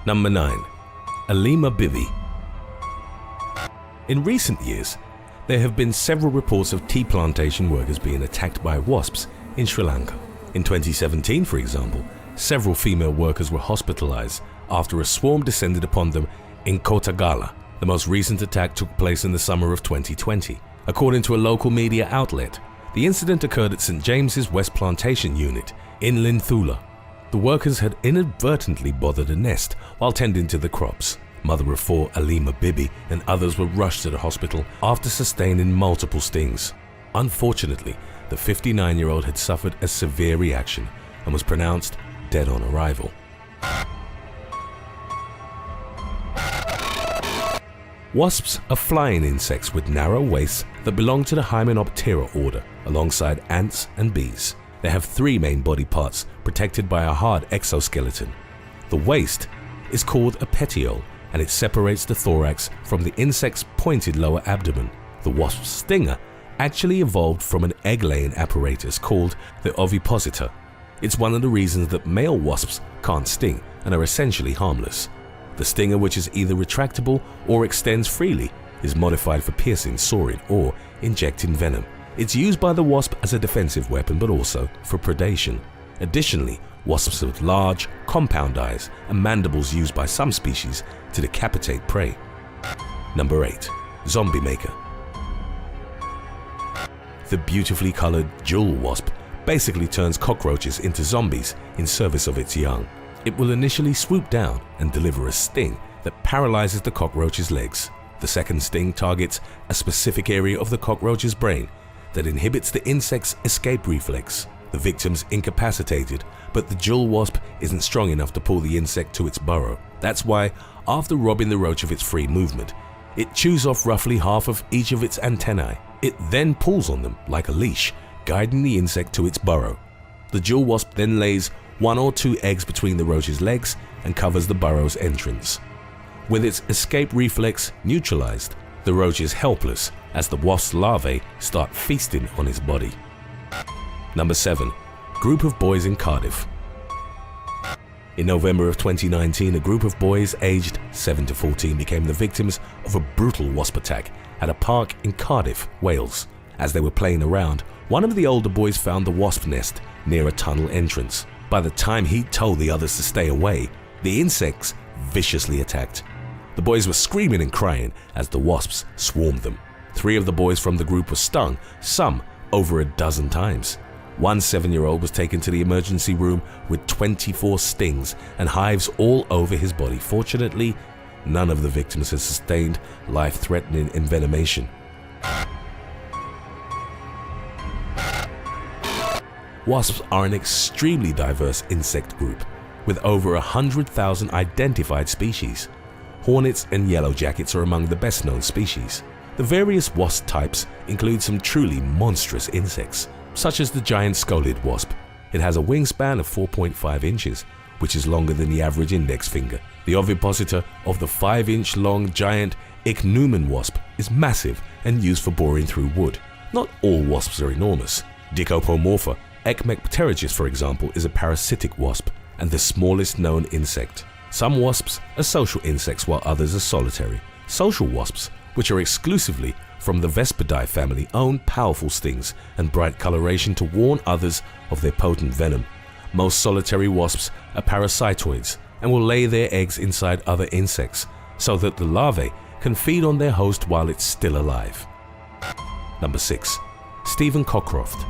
Number 9. ALEEMA BIBI. In recent years, there have been several reports of tea plantation workers being attacked by wasps in Sri Lanka. In 2017, for example, several female workers were hospitalized after a swarm descended upon them in Kotagala. The most recent attack took place in the summer of 2020. According to a local media outlet, the incident occurred at St. James's West Plantation Unit in Linthula. The workers had inadvertently bothered a nest while tending to the crops. Mother of 4 ALEEMA BIBI and others were rushed to the hospital after sustaining multiple stings. Unfortunately, the 59-year-old had suffered a severe reaction and was pronounced dead on arrival. Wasps are flying insects with narrow waists that belong to the Hymenoptera order, alongside ants and bees. They have 3 main body parts protected by a hard exoskeleton. The waist is called a petiole, and it separates the thorax from the insect's pointed lower abdomen. The wasp's stinger actually evolved from an egg-laying apparatus called the ovipositor. It's one of the reasons that male wasps can't sting and are essentially harmless. The stinger, which is either retractable or extends freely, is modified for piercing, sawing, or injecting venom. It's used by the wasp as a defensive weapon, but also for predation. Additionally, wasps have large, compound eyes and mandibles used by some species to decapitate prey. Number 8. Zombie Maker. The beautifully colored jewel wasp basically turns cockroaches into zombies in service of its young. It will initially swoop down and deliver a sting that paralyzes the cockroach's legs. The second sting targets a specific area of the cockroach's brain that inhibits the insect's escape reflex. The victim's incapacitated, but the jewel wasp isn't strong enough to pull the insect to its burrow. That's why, after robbing the roach of its free movement, it chews off roughly half of each of its antennae. It then pulls on them like a leash, guiding the insect to its burrow. The jewel wasp then lays 1 or 2 eggs between the roach's legs and covers the burrow's entrance. With its escape reflex neutralized, the roach is helpless as the wasp's larvae start feasting on his body. Number 7. Group of boys in Cardiff. In November of 2019, a group of boys aged 7 to 14 became the victims of a brutal wasp attack at a park in Cardiff, Wales. As they were playing around, one of the older boys found the wasp nest near a tunnel entrance. By the time he told the others to stay away, the insects viciously attacked. The boys were screaming and crying as the wasps swarmed them. 3 of the boys from the group were stung, some over a dozen times. One 7-year-old was taken to the emergency room with 24 stings and hives all over his body. Fortunately, none of the victims had sustained life-threatening envenomation. Wasps are an extremely diverse insect group, with over 100,000 identified species. Hornets and yellow jackets are among the best-known species. The various wasp types include some truly monstrous insects, such as the giant scolled wasp. It has a wingspan of 4.5 inches, which is longer than the average index finger. The ovipositor of the 5-inch long giant ichneumon wasp is massive and used for boring through wood. Not all wasps are enormous. Dicopomorpha ecmecpterygis, for example, is a parasitic wasp and the smallest known insect. Some wasps are social insects while others are solitary. Social wasps, which are exclusively from the Vespidae family, own powerful stings and bright coloration to warn others of their potent venom. Most solitary wasps are parasitoids and will lay their eggs inside other insects so that the larvae can feed on their host while it's still alive. Number 6. Stephen Cockcroft.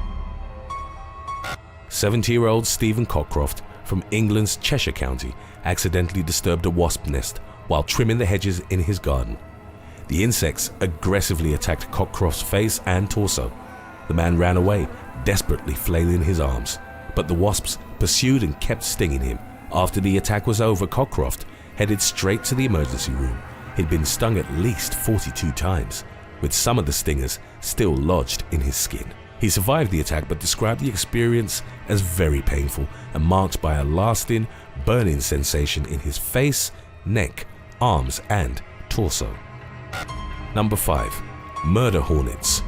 70-year-old Stephen Cockcroft from England's Cheshire County accidentally disturbed a wasp nest while trimming the hedges in his garden. The insects aggressively attacked Cockcroft's face and torso. The man ran away, desperately flailing his arms, but the wasps pursued and kept stinging him. After the attack was over, Cockcroft headed straight to the emergency room. He'd been stung at least 42 times, with some of the stingers still lodged in his skin. He survived the attack but described the experience as very painful and marked by a lasting, burning sensation in his face, neck, arms, and torso. Number 5. Murder hornets.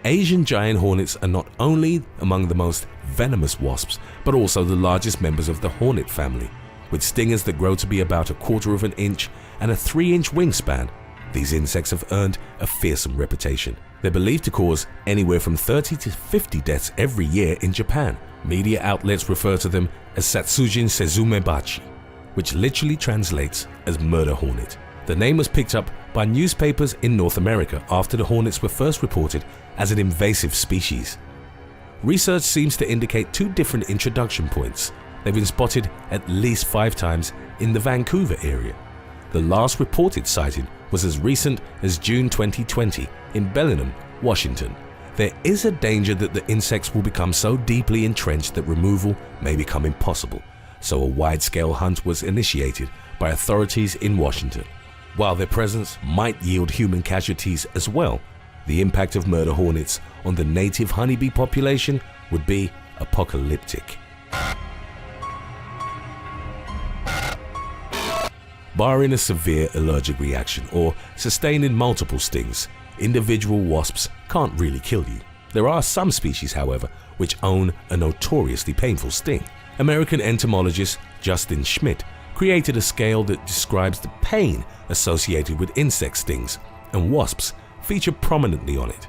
Asian giant hornets are not only among the most venomous wasps, but also the largest members of the hornet family. with stingers that grow to be about 1/4 of an inch and a 3-inch wingspan. These insects have earned a fearsome reputation. They're believed to cause anywhere from 30 to 50 deaths every year in Japan. Media outlets refer to them as Satsujin Sezumebachi, which literally translates as murder hornet. The name was picked up by newspapers in North America after the hornets were first reported as an invasive species. Research seems to indicate 2 different introduction points. They've been spotted at least 5 times in the Vancouver area. The last reported sighting was as recent as June 2020 in Bellingham, Washington. There is a danger that the insects will become so deeply entrenched that removal may become impossible, so a wide-scale hunt was initiated by authorities in Washington. While their presence might yield human casualties as well, the impact of murder hornets on the native honeybee population would be apocalyptic. Barring a severe allergic reaction or sustaining multiple stings, individual wasps can't really kill you. There are some species, however, which own a notoriously painful sting. American entomologist Justin Schmidt created a scale that describes the pain associated with insect stings, and wasps feature prominently on it.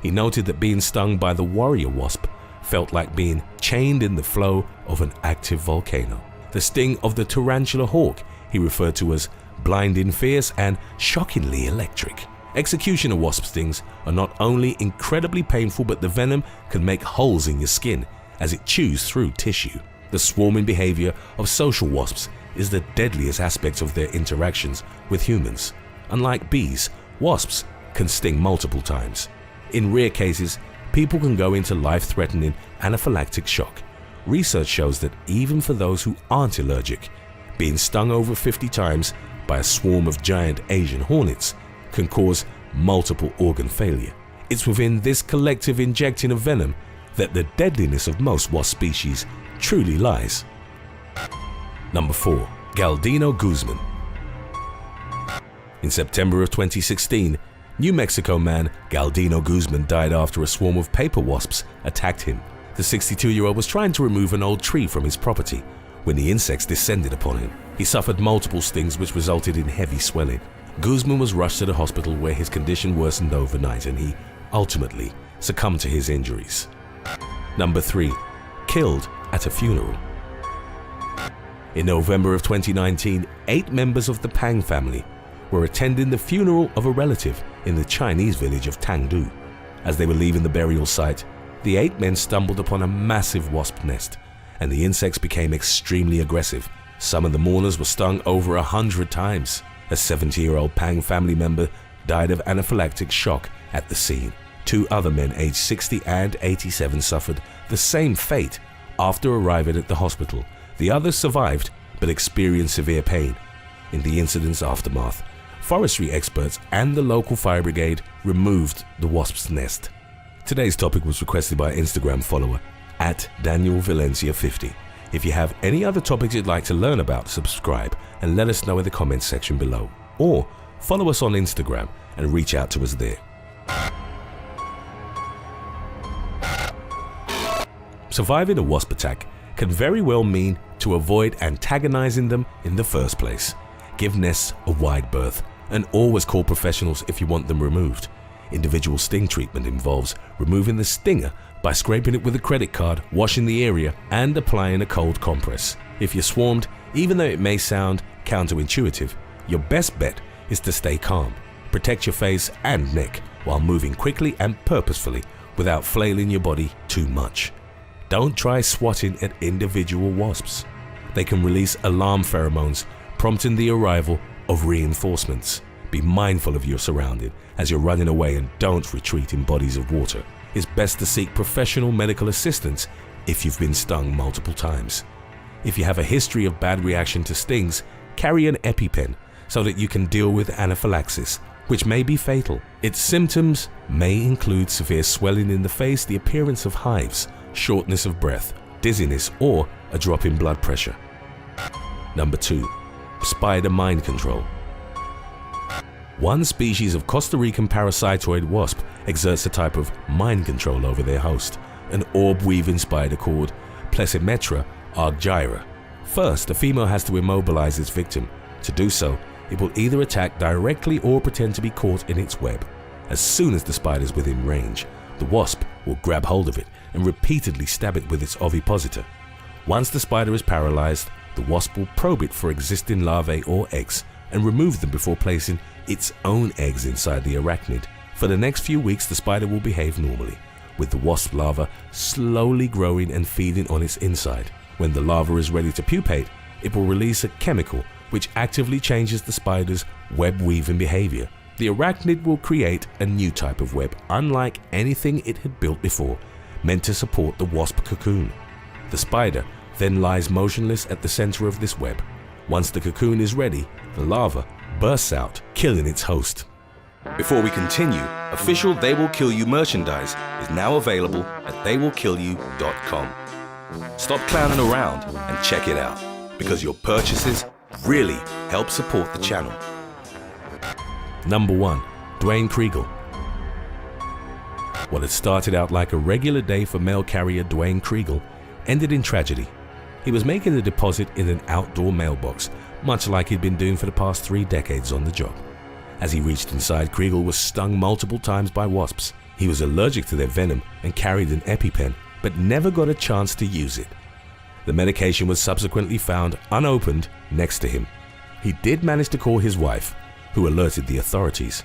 He noted that being stung by the warrior wasp felt like being chained in the flow of an active volcano. The sting of the tarantula hawk he referred to as blinding fierce and shockingly electric. Executioner wasp stings are not only incredibly painful, but the venom can make holes in your skin as it chews through tissue. The swarming behavior of social wasps is the deadliest aspect of their interactions with humans. Unlike bees, wasps can sting multiple times. In rare cases, people can go into life-threatening anaphylactic shock. Research shows that even for those who aren't allergic, being stung over 50 times by a swarm of giant Asian hornets can cause multiple organ failure. It's within this collective injecting of venom that the deadliness of most wasp species truly lies. Number 4. GALDINO GUZMAN. In September of 2016, New Mexico man GALDINO GUZMAN died after a swarm of paper wasps attacked him. The 62-year-old was trying to remove an old tree from his property when the insects descended upon him. He suffered multiple stings which resulted in heavy swelling. GUZMAN was rushed to the hospital where his condition worsened overnight and he ultimately succumbed to his injuries. Number 3. Killed at a funeral. In November of 2019, 8 members of the Pang family were attending the funeral of a relative in the Chinese village of Tangdu. As they were leaving the burial site, the 8 men stumbled upon a massive wasp nest, and the insects became extremely aggressive. Some of the mourners were stung over 100 times. A 70-year-old Pang family member died of anaphylactic shock at the scene. 2 other men aged 60 and 87 suffered the same fate after arriving at the hospital. The others survived but experienced severe pain. In the incident's aftermath, forestry experts and the local fire brigade removed the wasp's nest. Today's topic was requested by Instagram follower @DanielValencia50. If you have any other topics you'd like to learn about, subscribe and let us know in the comments section below. Or follow us on Instagram and reach out to us there. Surviving a wasp attack can very well mean to avoid antagonizing them in the first place. Give nests a wide berth and always call professionals if you want them removed. Individual sting treatment involves removing the stinger by scraping it with a credit card, washing the area, and applying a cold compress. If you're swarmed, even though it may sound counterintuitive, your best bet is to stay calm. Protect your face and neck while moving quickly and purposefully without flailing your body too much. Don't try swatting at individual wasps. They can release alarm pheromones, prompting the arrival of reinforcements. Be mindful of your surroundings as you're running away and don't retreat in bodies of water. It's best to seek professional medical assistance if you've been stung multiple times. If you have a history of bad reaction to stings, carry an EpiPen so that you can deal with anaphylaxis, which may be fatal. Its symptoms may include severe swelling in the face, the appearance of hives, shortness of breath, dizziness, or a drop in blood pressure. Number 2. Spider mind control. One species of Costa Rican parasitoid wasp exerts a type of mind control over their host, an orb-weaving spider called Plesimetra argyra. First, the female has to immobilize its victim. To do so, it will either attack directly or pretend to be caught in its web. As soon as the spider is within range, the wasp will grab hold of it and repeatedly stab it with its ovipositor. Once the spider is paralyzed, the wasp will probe it for existing larvae or eggs and remove them before placing its own eggs inside the arachnid. For the next few weeks, the spider will behave normally, with the wasp larva slowly growing and feeding on its inside. When the larva is ready to pupate, it will release a chemical which actively changes the spider's web weaving behavior. The arachnid will create a new type of web, unlike anything it had built before, meant to support the wasp cocoon. The spider then lies motionless at the center of this web. Once the cocoon is ready, the larva bursts out, killing its host. Before we continue, official They Will Kill You merchandise is now available at theywillkillyou.com. Stop clowning around and check it out, because your purchases really help support the channel. Number 1. DWAYNE KRIEGEL. What had started out like a regular day for mail carrier DWAYNE KRIEGEL ended in tragedy. He was making a deposit in an outdoor mailbox, much like he'd been doing for the past 3 decades on the job. As he reached inside, KRIEGEL was stung multiple times by wasps. He was allergic to their venom and carried an EpiPen, but never got a chance to use it. The medication was subsequently found unopened next to him. He did manage to call his wife, who alerted the authorities.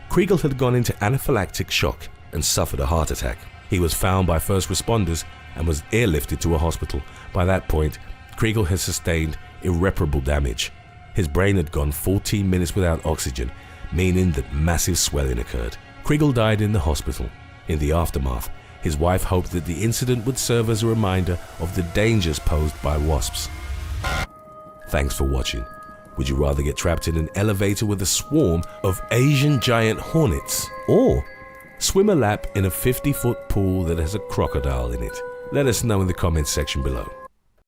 KRIEGEL had gone into anaphylactic shock and suffered a heart attack. He was found by first responders and was airlifted to a hospital. By that point, KRIEGEL had sustained irreparable damage. His brain had gone 14 minutes without oxygen, meaning that massive swelling occurred. KRIEGEL died in the hospital. In the aftermath, his wife hoped that the incident would serve as a reminder of the dangers posed by wasps. Thanks for watching. Would you rather get trapped in an elevator with a swarm of Asian giant hornets, or swim a lap in a 50-foot pool that has a crocodile in it? Let us know in the comments section below.